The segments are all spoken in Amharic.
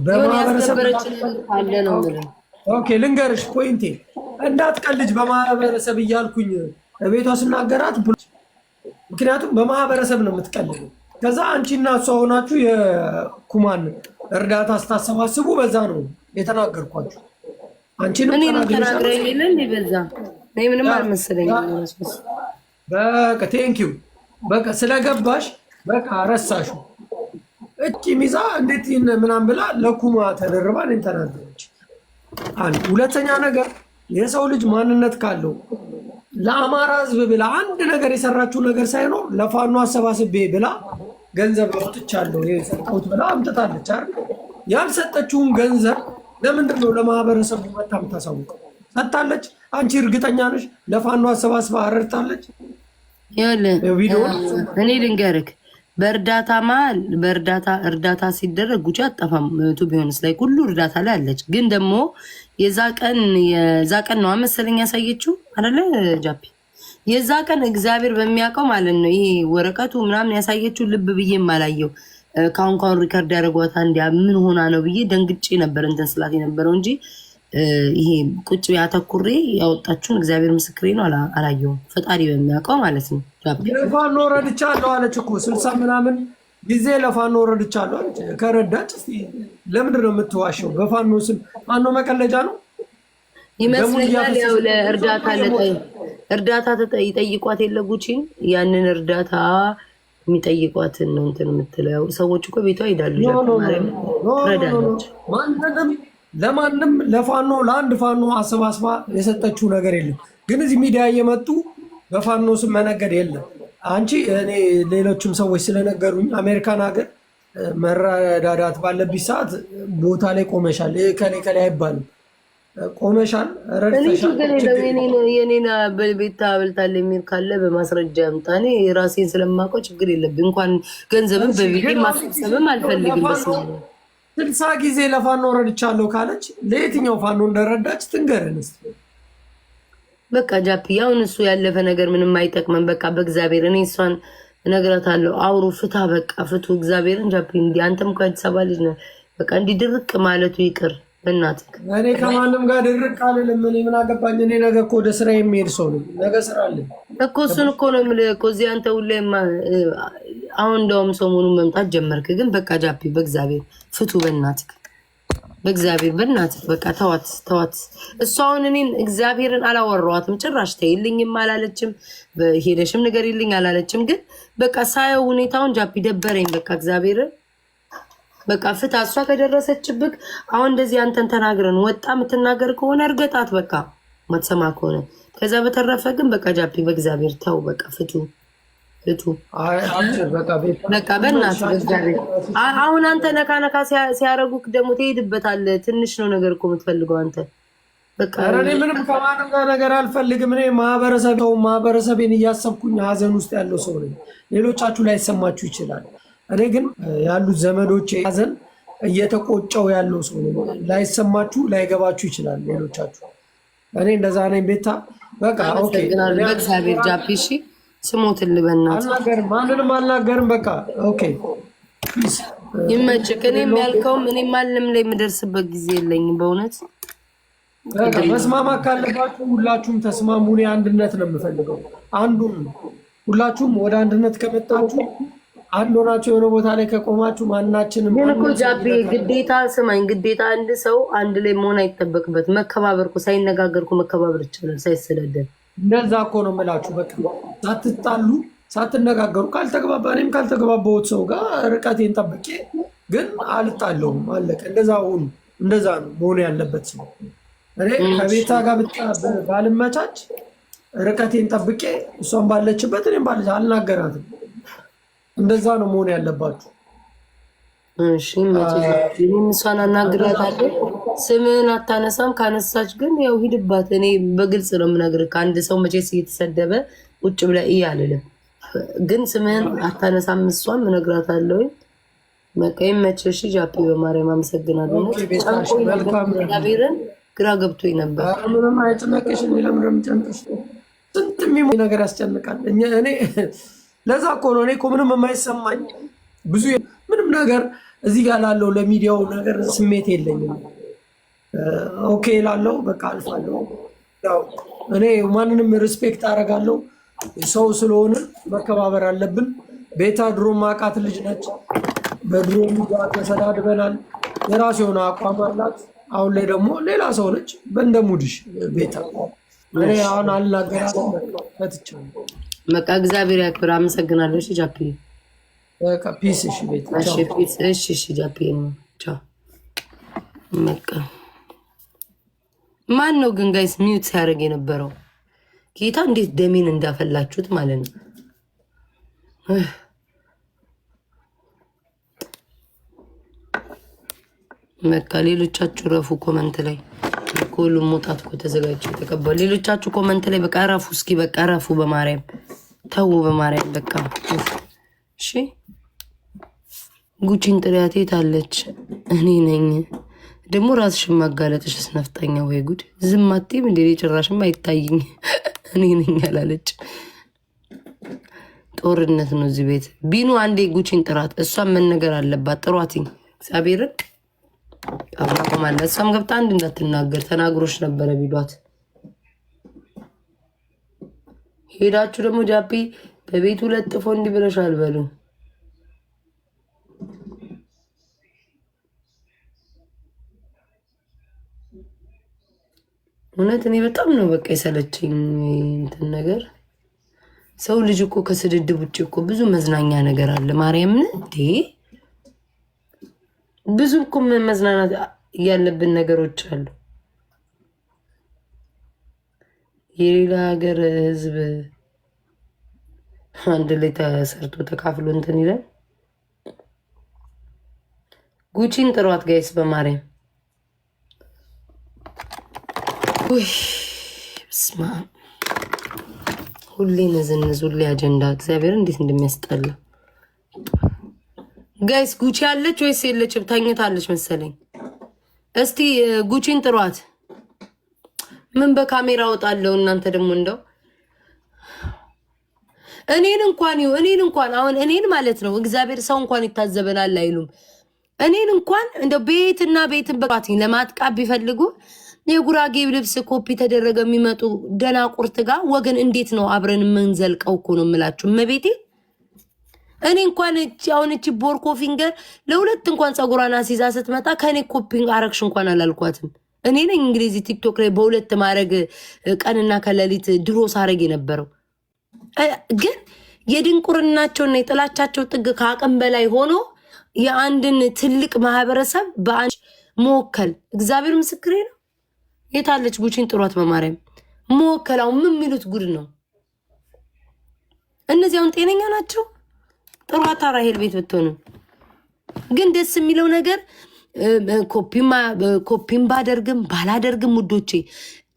በማህበረሰብ አለ ነው ማለት ኦኬ ልንገርሽ ፖይንቴ እንዳትቀልጅ በማህበረሰብ እያልኩኝ ቤቷ ስናገራት ምክንያቱም በማህበረሰብ ነው የምትቀልደው ከዛ አንቺና እሷ ሆናችሁ የኩማን እርዳታ ስታሰባስቡ በዛ ነው የተናገርኳችሁ አንቺንም ተናግረኝ ይልን ይበዛ ነይ ምንም አልመሰለኝም በቃ ቴንኪው በቃ ስለገባሽ በቃ ረሳሹ እቺ ሚዛ እንዴት ምናምን ብላ ለኩማ ተደርባ ነው ተናገረች አንድ ሁለተኛ ነገር የሰው ልጅ ማንነት ካለው ለአማራ ህዝብ ብላ አንድ ነገር የሰራችው ነገር ሳይኖር ለፋኖ አሰባስቤ ብላ ገንዘብ አውጥቻለሁ የሰጠሁት ብላ አምጥታለች አይደል ያልሰጠችውን ገንዘብ ለምንድን ነው ለማህበረሰቡ መጣም ታሳውቀው ሰጣለች አንቺ እርግጠኛ ነሽ ለፋኖ አሰባስባ አረርታለች ይኸውልህ እኔ ልንገርህ በእርዳታ መሀል እርዳታ ሲደረግ ጉጂ አጠፋም ቱ ቢሆንስ ላይ ሁሉ እርዳታ ላይ አለች ግን ደግሞ የዛ ቀን ነው መሰለኝ ያሳየችው አይደለ ጃፒ የዛ ቀን እግዚአብሔር በሚያውቀው ማለት ነው ይሄ ወረቀቱ ምናምን ያሳየችው ልብ ብዬም አላየው ካውን ሪከርድ ያደርጓታ እንዲያ ምን ሆና ነው ብዬ ደንግጬ ነበር እንትን ስላት የነበረው እንጂ ይሄ ቁጭ ያተኩሬ ያወጣችሁን እግዚአብሔር ምስክሬ ነው አላየውም ፈጣሪ በሚያውቀው ማለት ነው ለፋኖ ረድቻለሁ አለች እኮ 60 ምናምን ጊዜ ለፋኖ ረድቻለሁ አለች ከረዳች ለምንድን ነው የምትዋሸው በፋኖ ስም ማኖ መቀለጃ ነው ይመስለኛል ያው እርዳታ ይጠይቋት የለጉቺን ያንን እርዳታ የሚጠይቋትን ነው እንትን የምትለው ሰዎች እኮ ቤቷ ይሄዳሉ ረዳለች ለማንም ለፋኖ ለአንድ ፋኖ አሰባስባ የሰጠችው ነገር የለም ግን እዚህ ሚዲያ እየመጡ በፋኖ ስም መነገድ የለም አንቺ እኔ ሌሎችም ሰዎች ስለነገሩኝ አሜሪካን ሀገር መረዳዳት ባለብኝ ሰዓት ቦታ ላይ ቆመሻል ከላይ አይባልም ቆመሻል ረድተሻል የኔና በቤታ በልታል የሚል ካለ በማስረጃ ያምጣ እኔ ራሴን ስለማውቀው ችግር የለብኝ እንኳን ገንዘብን በቤቴ ማሰብም አልፈልግም 60 ጊዜ ለፋኖ ረድቻለሁ ካለች ለየትኛው ፋኖ እንደረዳች ትንገረን እስቲ በቃ ጃፒ ያውን እሱ ያለፈ ነገር ምንም አይጠቅመን በቃ በእግዚአብሔር እኔ እሷን እነግራታለሁ አውሩ ፍታ በቃ ፍቱ እግዚአብሔርን ጃፒ እንዲ አንተም ከአዲስ አበባ ልጅ ነህ በቃ እንዲ ድርቅ ማለቱ ይቅር በእናትህ እኔ ከማንም ጋር ድርቅ አልልም እኔ ምን አገባኝ እኔ ነገ እኮ ወደ ስራ የሚሄድ ሰው ነኝ ነገ ስራ አለኝ እኮ እሱን እኮ ነው የምልህ እኮ እዚህ አንተ ሁሌም አሁን እንደውም ሰሞኑን መምጣት ጀመርክ ግን በቃ ጃፒ በእግዚአብሔር ፍቱ በእናትህ በእግዚአብሔር በእናትህ በቃ ተዋት እሷ አሁን እኔን እግዚአብሔርን አላወራኋትም ጭራሽ ተይልኝም አላለችም ሄደሽም ነገር ይልኝ አላለችም ግን በቃ ሳየው ሁኔታውን ጃፒ ደበረኝ በቃ እግዚአብሔርን በቃ ፍታ እሷ ከደረሰችብክ አሁን እንደዚህ አንተን ተናግረን ወጣ የምትናገር ከሆነ እርገጣት በቃ ማትሰማ ከሆነ ከዛ በተረፈ ግን በቃ ጃፒ በእግዚአብሔር ተው በቃ ፍቱ በቃ በእናትህ በእግዚአብሔር አሁን አንተ ነካ ሲያረጉክ ደግሞ ትሄድበታለህ ትንሽ ነው ነገር እኮ የምትፈልገው አንተ በቃ እኔ ምንም ከማንም ጋር ነገር አልፈልግም እኔ ማህበረሰቤን እያሰብኩኝ ሀዘን ውስጥ ያለው ሰው ነኝ ሌሎቻችሁ ላይ ሰማችሁ ይችላል እኔ ግን ያሉት ዘመዶቼ ሀዘን እየተቆጨው ያለው ሰው ነኝ ላይሰማችሁ ላይገባችሁ ይችላል ሌሎቻችሁ እኔ እንደዛ ነኝ ቤታ በቃ ኦኬ በእግዚአብሔር ጃፒ እሺ ስሞትን ልበናት ማንንም አልናገርም በቃ ኦኬ ይመችክ እኔም ያልከውም እኔም ማንም ላይ የምደርስበት ጊዜ የለኝም በእውነት መስማማት ካለባችሁ ሁላችሁም ተስማሙ እኔ አንድነት ነው የምፈልገው አንዱን ሁላችሁም ወደ አንድነት ከመጣችሁ አንድ ሆናችሁ የሆነ ቦታ ላይ ከቆማችሁ ማናችንም ግን እኮ ጃፒ ግዴታ ስማኝ ግዴታ አንድ ሰው አንድ ላይ መሆን አይጠበቅበት መከባበር እኮ ሳይነጋገርኩ መከባበር ይችላል ሳይሰለደን እንደዛ እኮ ነው የምላችሁ በቃ ሳትጣሉ ሳትነጋገሩ ካልተግባባኔም ካልተግባባሁት ሰው ጋር ርቀቴን ጠብቄ ግን አልጣለውም አለቀ እንደዛ ነው መሆን ያለበት ሰው እኔ ከቤታ ጋር ባልመቻች ርቀቴን ጠብቄ እሷን ባለችበት እኔም ባለች አልናገራትም እንደዛ ነው መሆን ያለባችሁ እሺ እኔም እሷን አናግራታለሁ ስምን አታነሳም ካነሳች ግን ያው ሂድባት እኔ በግልጽ ነው የምነግርህ ከአንድ ሰው መቼስ እየተሰደበ ቁጭ ብለህ እያልልም ግን ስምን አታነሳም እሷን እነግራታለሁ በቃ ይመችሽ ጃፒ በማርያም አመሰግናለሁ እግዚአብሔርን ግራ ገብቶኝ ነበር ምንም አይጨነቅሽ ለምንም ጨንቅሽ ስንት ነገር ያስጨንቃል እኔ ለዛ እኮ ነው እኔ እኮ ምንም የማይሰማኝ ብዙ ምንም ነገር እዚህ ጋር ላለው ለሚዲያው ነገር ስሜት የለኝም። ኦኬ ላለው በቃ አልፋለሁ። ያው እኔ ማንንም ሪስፔክት አደርጋለሁ። ሰው ስለሆነ መከባበር አለብን። ቤታ ድሮ ማቃት ልጅ ነች። በድሮ ጋር ተሰዳድበናል። የራሱ የሆነ አቋም አላት። አሁን ላይ ደግሞ ሌላ ሰው ነች። በእንደሙድሽ ቤታ እኔ አሁን አልናገራትም። ፈትቻለሁ። በቃ እግዚአብሔር ያክብር። አመሰግናለሁ። እሺ ጃፒ በቃ ፒስ። እሺ ቤታ እሺ ፒስ። እሺ ጃፒ ቻው። በቃ ማን ነው ግን ጋይስ ሚውት ሲያደርግ የነበረው? ጌታ እንዴት ደሜን እንዳፈላችሁት ማለት ነው። በቃ ሌሎቻችሁ ረፉ። ኮመንት ላይ ሁሉም መውጣት እኮ ተዘጋጅቶ ተቀበሉ። ሌሎቻችሁ ኮመንት ላይ በቃ ረፉ። እስኪ በቃ ረፉ። በማርያም ተው፣ በማርያም በቃ እሺ። ጉቺን ጥሪያት የት አለች? እኔ ነኝ ደግሞ ራስሽን ማጋለጥሽ ስነፍጠኛ። ወይ ጉድ! ዝም አትይም እንዴ? ጭራሽም አይታይኝ። እኔ ነኝ አላለች። ጦርነት ነው እዚህ ቤት። ቢኑ አንዴ ጉቺን ጥራት። እሷም መነገር አለባት። ጥሯትኝ እግዚአብሔርን አብራቆማለ። እሷም ገብታ አንድ እንዳትናገር ተናግሮች ነበረ ቢሏት። ሄዳችሁ ደግሞ ጃፒ በቤቱ ለጥፎ እንዲህ ብለሻል በሉ። እውነት እኔ በጣም ነው በቃ የሰለቸኝ እንትን ነገር። ሰው ልጅ እኮ ከስድድብ ውጭ እኮ ብዙ መዝናኛ ነገር አለ። ማርያምን እንዴ ብዙ እኮ መዝናናት ያለብን ነገሮች አሉ። የሌላ ሀገር ሕዝብ አንድ ላይ ተሰርቶ ተካፍሎ እንትን ይላል። ጉቺን ጥሯት ጋይስ በማርያም። ውይ ስማ፣ ሁሌ ነዝንዝ፣ ሁሌ አጀንዳ። እግዚአብሔር እንዴት እንደሚያስጠላ ጋይስ። ጉቺ አለች ወይስ የለችም? ተኝታለች መሰለኝ። እስቲ ጉቺን ጥሯት። ምን በካሜራ ወጣለው? እናንተ ደግሞ እንደው እኔን እንኳን አሁን እኔን ማለት ነው እግዚአብሔር ሰው እንኳን ይታዘበናል አይሉም። እኔን እንኳን እንደው ቤትና ቤትን በቃትኝ ለማጥቃት ቢፈልጉ የጉራጌ ልብስ ኮፒ ተደረገ የሚመጡ ደናቁርት ጋር ወገን እንዴት ነው አብረን የምንዘልቀው እኮ ነው የምላችሁ። መቤቴ እኔ እንኳን አሁን እቺ ቦርኮ ፊንገር ለሁለት እንኳን ጸጉሯን አሲዛ ስትመጣ ከኔ ኮፒንግ አረግሽ እንኳን አላልኳትም። እኔ ነኝ እንግሊዝ ቲክቶክ ላይ በሁለት ማድረግ ቀንና ከሌሊት ድሮ ሳረግ የነበረው። ግን የድንቁርናቸውና የጥላቻቸው ጥግ ከአቅም በላይ ሆኖ የአንድን ትልቅ ማህበረሰብ በአንድ መወከል እግዚአብሔር ምስክሬ ነው። የታለች ጉቺን ጥሯት በማርያም። መወከላው ምን የሚሉት ጉድ ነው? እነዚያውን ጤነኛ ናቸው? ጥሯት። ራሄል ቤት ብትሆኑ ግን ደስ የሚለው ነገር ኮፒም ባደርግም ባላደርግም ውዶቼ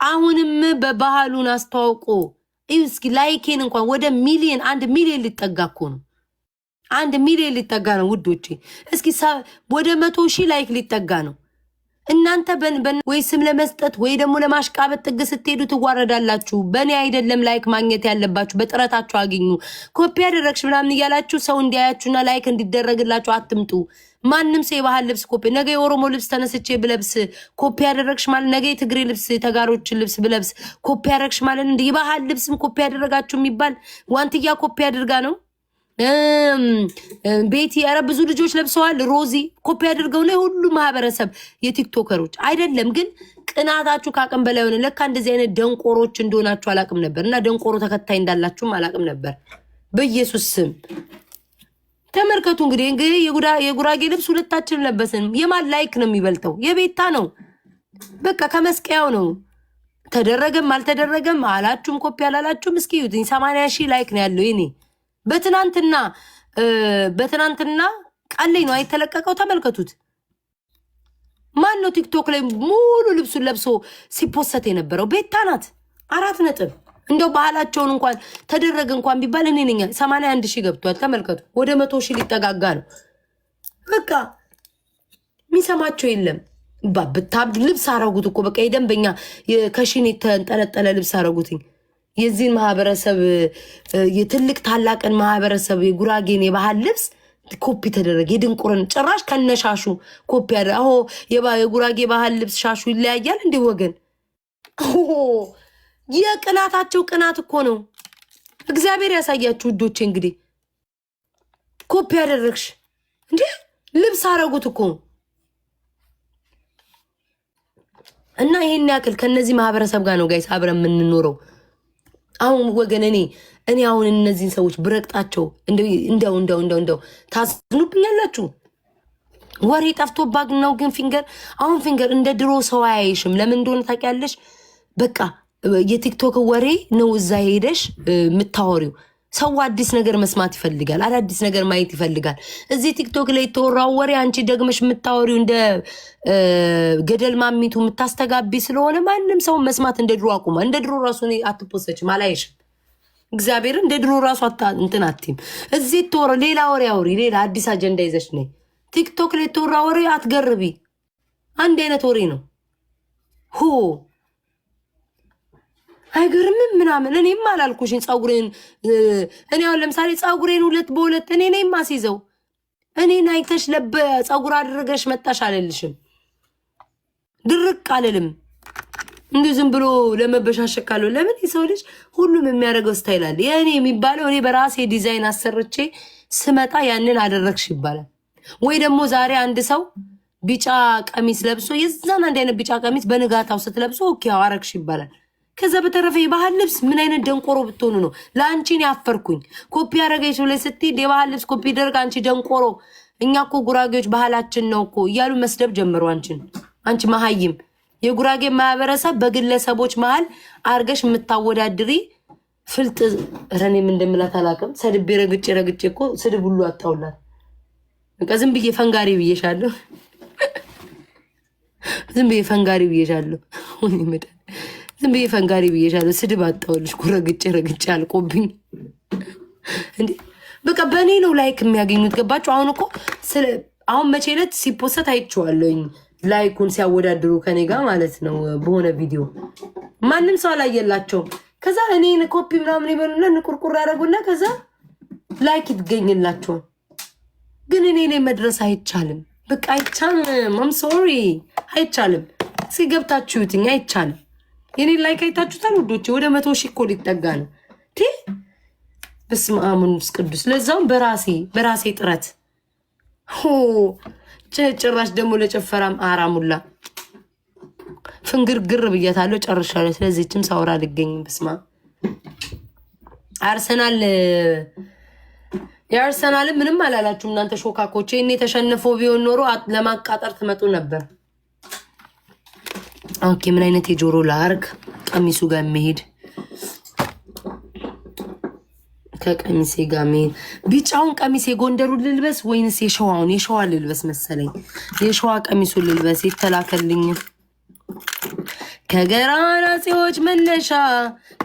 አሁንም በባህሉን አስተዋውቆ እስኪ ላይኬን እንኳን ወደ ሚሊዮን 1 ሚሊዮን ሊጠጋ እኮ ነው። 1 ሚሊዮን ሊጠጋ ነው ውዶቼ። እስኪ ወደ 100,000 ላይክ ሊጠጋ ነው። እናንተ ወይ ስም ለመስጠት ወይ ደግሞ ለማሽቃበጥ ጥግ ስትሄዱ ትዋረዳላችሁ። በእኔ አይደለም ላይክ ማግኘት ያለባችሁ፣ በጥረታችሁ አግኙ። ኮፒ ያደረግሽ ምናምን እያላችሁ ሰው እንዲያያችሁና ላይክ እንዲደረግላችሁ አትምጡ። ማንም ሰው የባህል ልብስ ኮፒ፣ ነገ የኦሮሞ ልብስ ተነስቼ ብለብስ ኮፒ ያደረግሽ ማለት፣ ነገ የትግሬ ልብስ የተጋሮችን ልብስ ብለብስ ኮፒ ያደረግሽ ማለት እንደ የባህል ልብስም ኮፒ ያደረጋችሁ የሚባል ዋንትያ ኮፒ አድርጋ ነው። ቤቲ ኧረ ብዙ ልጆች ለብሰዋል። ሮዚ ኮፒ አድርገው ነው ሁሉ ማህበረሰብ የቲክቶከሮች አይደለም። ግን ቅናታችሁ ካቅም በላይ ሆነ። ለካ እንደዚህ አይነት ደንቆሮች እንደሆናችሁ አላቅም ነበር። እና ደንቆሮ ተከታይ እንዳላችሁም አላቅም ነበር። በኢየሱስ ስም ተመልከቱ። እንግዲህ የጉራጌ ልብስ ሁለታችን ለበስን። የማን ላይክ ነው የሚበልጠው? የቤታ ነው። በቃ ከመስቀያው ነው። ተደረገም አልተደረገም አላችሁም ኮፒ አላላችሁም እስኪ ይዩትኝ 80,000 ላይክ ነው ያለው። ይኔ በትናንትና ቃል ላይ ነው አይተለቀቀው። ተመልከቱት። ማን ነው ቲክቶክ ላይ ሙሉ ልብሱን ለብሶ ሲፖሰት የነበረው? ቤታ ናት። 4 ነጥብ። እንደው ባህላቸውን እንኳን ተደረገ እንኳን ቢባል እኔ ነኝ 81,000 ገብቷል። ተመልከቱ። ወደ 100,000 ሊጠጋጋ ነው። በቃ የሚሰማቸው የለም። ብታብድ ልብስ አረጉት እኮ በቃ የደንበኛ ከሽን የተንጠለጠለ ልብስ አረጉትኝ። የዚህን ማህበረሰብ የትልቅ ታላቅን ማህበረሰብ የጉራጌን የባህል ልብስ ኮፒ ተደረገ። የድንቁርን ጭራሽ ከነሻሹ ኮፒ ያደ አሁ የጉራጌ ባህል ልብስ ሻሹ ይለያያል እንዴ ወገን? የቅናታቸው ቅናት እኮ ነው። እግዚአብሔር ያሳያችሁ ውዶቼ። እንግዲህ ኮፒ ያደረግሽ እንዴ ልብስ አረጉት እኮ እና ይሄን ያክል ከነዚህ ማህበረሰብ ጋር ነው ጋይስ አብረን የምንኖረው። አሁን ወገን እኔ አሁን እነዚህን ሰዎች ብረቅጣቸው እንደው ታዝኑብኛላችሁ። ወሬ ጠፍቶባት ነው ግን ፊንገር እንደ ድሮ ሰው አያይሽም። ለምን እንደሆነ ታውቂያለሽ? በቃ የቲክቶክ ወሬ ነው እዛ ሄደሽ የምታወሪው። ሰው አዲስ ነገር መስማት ይፈልጋል፣ አዳዲስ ነገር ማየት ይፈልጋል። እዚህ ቲክቶክ ላይ የተወራው ወሬ አንቺ ደግመሽ የምታወሪው እንደ ገደል ማሚቱ የምታስተጋቢ ስለሆነ ማንም ሰው መስማት እንደ ድሮ አቁማ። እንደ ድሮ ራሱ አትፖሰችም፣ አላይሽም። እግዚአብሔር እንደ ድሮ ራሱ እንትን አትይም። እዚህ የተወራ ሌላ ወሬ አውሪ፣ ሌላ አዲስ አጀንዳ ይዘሽ ነይ። ቲክቶክ ላይ የተወራ ወሬ አትገርቢ፣ አንድ አይነት ወሬ ነው። አይገርምም ምናምን። እኔም አላልኩሽን ፀጉሬን እኔ አሁን ለምሳሌ ፀጉሬን 2 በ2 እኔ ነኝ ማስይዘው። እኔን አይተሽ ፀጉር አድርገሽ መጣሽ አልልሽም፣ ድርቅ አልልም። እንዲሁ ዝም ብሎ ለመበሻሸካለሁ። ለምን የሰው ልጅ ሁሉም የሚያደርገው ስታይል አለ። የእኔ የሚባለው እኔ በራሴ ዲዛይን አሰርቼ ስመጣ ያንን አደረግሽ ይባላል። ወይ ደግሞ ዛሬ አንድ ሰው ቢጫ ቀሚስ ለብሶ የዛን አንድ አይነት ቢጫ ቀሚስ በንጋታው ስትለብሶ ኦኬ አረግሽ ይባላል። ከዛ በተረፈ የባህል ልብስ ምን አይነት ደንቆሮ ብትሆኑ ነው? ለአንቺን ያፈርኩኝ። ኮፒ ያደረገች ብለሽ ስትይ የባህል ልብስ ኮፒ ደርግ አንቺ ደንቆሮ፣ እኛ እኮ ጉራጌዎች ባህላችን ነው እኮ እያሉ መስደብ ጀመሩ። አንቺ መሀይም የጉራጌ ማህበረሰብ በግለሰቦች መሀል አርገሽ የምታወዳድሪ ፍልጥ ረኔም እንደምላት አላውቅም። ሰድቤ ረግጬ እኮ ስድብ ሁሉ አጣውላት። በቃ ዝም ብዬ ፈንጋሪ ብዬሻለሁ። ዝም ብዬ ፈንጋሪ ብዬሻለሁ። ስድብ አጣውልሽ። ረግጬ አልቆብኝ እንዴ። በቃ በእኔ ነው ላይክ የሚያገኙት። ገባችሁ? አሁን እኮ አሁን መቼ ዕለት ሲፖሰት አይቼዋለሁኝ ላይኩን ሲያወዳድሩ ከኔ ጋር ማለት ነው። በሆነ ቪዲዮ ማንም ሰው አላየላቸውም። ከዛ እኔን ኮፒ ምናምን ይበሉና ንቁርቁር ያደረጉና ከዛ ላይክ ይገኝላቸዋል። ግን እኔ ላይ መድረስ አይቻልም። በቃ አይቻልም። አም ሶሪ አይቻልም። ሲገብታችሁ ይትኛ አይቻልም። የኔ ላይክ አይታችሁታል ውዶቼ? ወደ 100 ሺህ እኮ ሊጠጋ ነው። በስመ አብ ወመንፈስ ቅዱስ። ለዛውም በራሴ ጥረት ጭራሽ ደግሞ ለጨፈራም አራሙላ ፍንግርግር ብያታለሁ። ጨርሻለሁ። ስለዚህችም ሳውራ አልገኝም። በስመ አብ የአርሰናል ምንም አላላችሁም እናንተ ሾካኮቼ። እኔ ተሸንፈው ቢሆን ኖሮ ለማቃጠር ትመጡ ነበር። ኦኬ ምን አይነት የጆሮ ላርግ ቀሚሱ ጋር የሚሄድ ከቀሚሴ ጋር የሚሄድ ቢጫውን ቀሚስ የጎንደሩን ልልበስ ወይንስ የሸዋውን? የሸዋ ልልበስ መሰለኝ። የሸዋ ቀሚሱን ልልበስ የተላከልኝ ከገራና ጽዮች መነሻ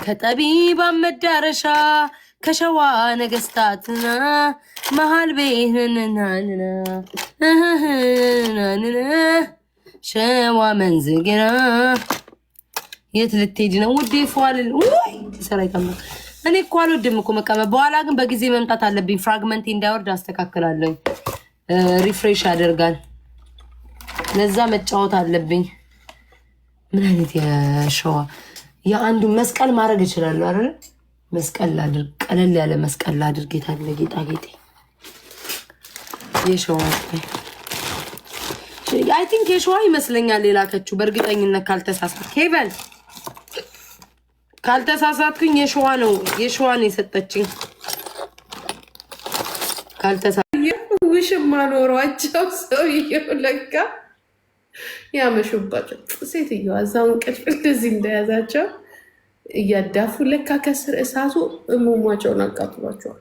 ከጠቢባን መዳረሻ ከሸዋ ነገስታትና መሃል ቤትንናንና ሸዋ መንዝግና የት ልትሄጂ ነው ውዴ? ፏልል ወይ ሰራይታማ እኔ እኮ አልወድም እኮ መቀመጥ። በኋላ ግን በጊዜ መምጣት አለብኝ። ፍራግመንት እንዳይወርድ አስተካክላለሁ። ሪፍሬሽ ያደርጋል። ለዛ መጫወት አለብኝ። ምን አይነት የሸዋ የአንዱ መስቀል ማድረግ እችላለሁ አይደል? መስቀል ላድርግ፣ ቀለል ያለ መስቀል ላድርግ። የታለ ጌጣጌጤ? የሸዋ አይ ቲንክ የሸዋ ይመስለኛል የላከችው በእርግጠኝነት ካልተሳሳት ሄቨን ካልተሳሳትኩኝ የሸዋ ነው የሰጠችኝ። ውሽማ ኖሯቸው ሰውዬው ለካ ያመሹባቸው ሴትዮዋ እዛው እንቅልፍ እንደዚህ እንደያዛቸው እያዳፉ ለካ ከስር እሳቱ እሙሟቸውን አቃጥሏቸዋል።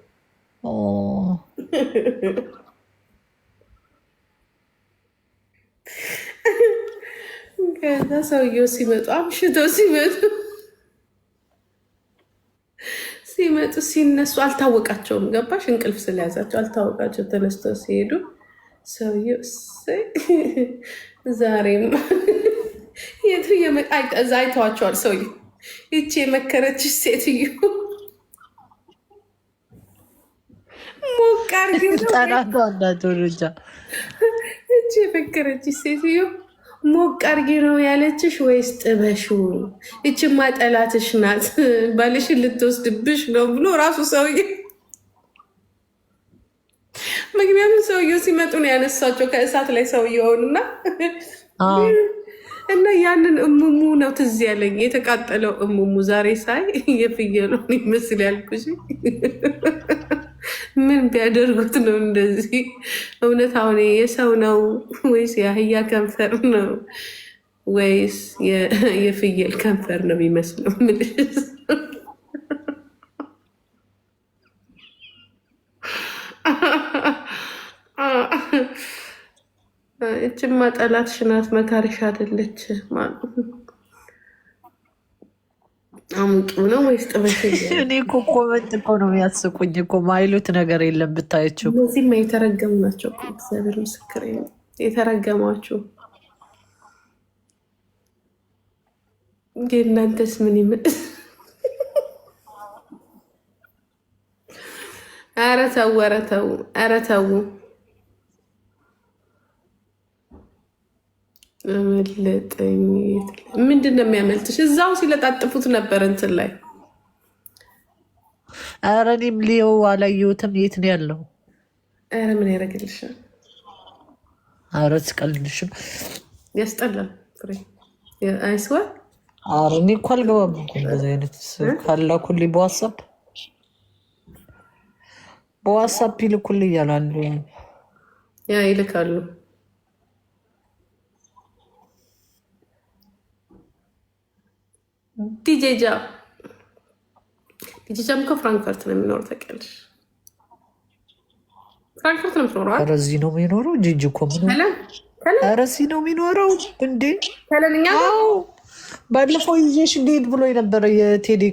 ከዛ ሰውየው ሲመጡ አምሽተው ሲመጡ ሲነሱ አልታወቃቸውም። ገባሽ? እንቅልፍ ስለያዛቸው አልታወቃቸው። ተነስተው ሲሄዱ ሰውየው ዛሬም እዛ አይተዋቸዋል። ሰውየው ይቺ የመከረችሽ ሴትዮ ሞቅ አድርጌው ነው ጠላቷ እንዳትወርጃ እቺ የፈከረች ሴትዮ ሞቅ አድርጌ ነው ያለችሽ ወይስ ጥበሹ? እችማ ጠላትሽ ናት ባልሽን ልትወስድብሽ ነው ብሎ ራሱ ሰውዬ። ምክንያቱም ሰውየው ሲመጡ ነው ያነሳቸው ከእሳት ላይ ሰውየውንና እና ያንን እሙሙ ነው ትዝ ያለኝ የተቃጠለው እሙሙ። ዛሬ ሳይ የፍየሉን ይመስል ያልኩሽ ምን ቢያደርጉት ነው እንደዚህ? እውነት አሁን የሰው ነው ወይስ የአህያ ከንፈር ነው ወይስ የፍየል ከንፈር ነው የሚመስለው? እችማ ጠላትሽ ናት መካሪሽ አይደለች ማለት አሙቂው ነው ወይስ ጥበሽ? እኔ እኮ ኮመንት እኮ ነው የሚያስቁኝ እኮ ማይሉት ነገር የለም ብታያቸው። እነዚህማ የተረገሙ ናቸው እኮ እግዚአብሔር ምስክር የተረገሟችሁ። እናንተስ ምን ይመስል? ኧረ ተው ኧረ ተው ኧረ ተው። መለጠኝ ምንድን ነው የሚያመልጥሽ? እዛው ሲለጣጥፉት ነበር እንትን ላይ። ኧረ እኔም ሊየው አላየሁትም። የት ነው ያለው? ኧረ ምን ያደርግልሻል? ኧረ ትቀልድሽ ነው። ያስጠላል። ፍሬ አይስወር። ኧረ እኔ እኮ አልገባም እኮ እንደዚህ አይነት ካላኩልኝ በዋትሳፕ ይልኩልኝ እያሉ ያ ይልካሉ። ዲጄጃም እኮ ፍራንክፈርት ነው የሚኖረው ታውቂያለሽ? ፍራንክፈርት ነው የምትኖረው። ኧረ እዚህ ነው የሚኖረው። ጂጂ እኮ ኧረ እዚህ ነው የሚኖረው እንዴ? ባለፈው ይዤሽ እንዴት ብሎ የነበረ የቴዲ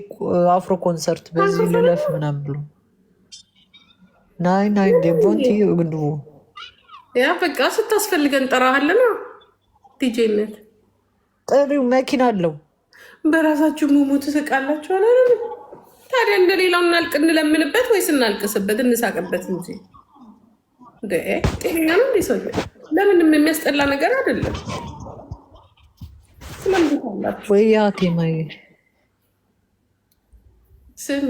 አፍሮ ኮንሰርት በዚህ ልለፍ ምናምን ብሎ ናይ ዴቦንቲ ግድቡ ያ በቃ ስታስፈልገን ጠራሃለና ዲጄነት ጥሪው መኪና አለው። በራሳችሁ ሙሙ ትስቃላችሁ አለ። ታዲያ እንደሌላው እናልቅ እንለምንበት ወይስ እናልቅስበት እንሳቅበት እንጂ ጤነኛ ነው እንዴ? ሰው ለምንም የሚያስጠላ ነገር አይደለም። ስለምታላችሁ ወይ ያቴማይ ስሚ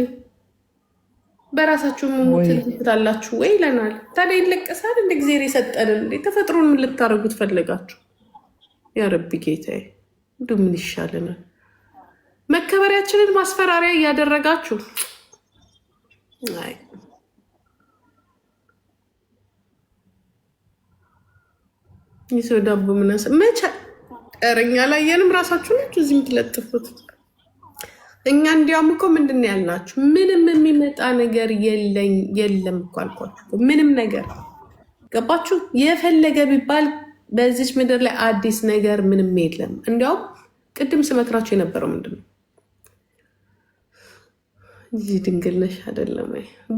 በራሳችሁ ሙሙ ትላላችሁ ወይ ይለናል። ታዲያ ይለቀሳል እንደ እግዚአብሔር የሰጠንን እንዴ? ተፈጥሮን ምን ልታደርጉት ፈለጋችሁ? ያ ረቢ ጌታዬ እንዱ ምን ይሻለናል? መከበሪያችንን ማስፈራሪያ እያደረጋችሁ አይ ይሰው ዳቦ ምናስ መቻ እኛ ላየንም ራሳችሁ ናችሁ እዚህ የምትለጥፉት። እኛ እንዲያውም እኮ ምንድን ነው ያልናችሁ? ምንም የሚመጣ ነገር የለም እኮ አልኳችሁ። ምንም ነገር ገባችሁ? የፈለገ ቢባል በዚች ምድር ላይ አዲስ ነገር ምንም የለም። እንዲያውም ቅድም ስመክራችሁ የነበረው ምንድን ነው? ይህ ድንግል ነሽ አይደለም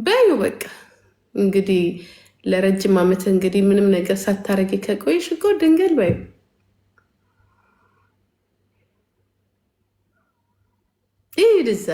በዩ በቃ እንግዲህ ለረጅም ዓመት እንግዲህ ምንም ነገር ሳታረጊ ከቆይሽ እኮ ድንግል በዩ ይህ ድዛ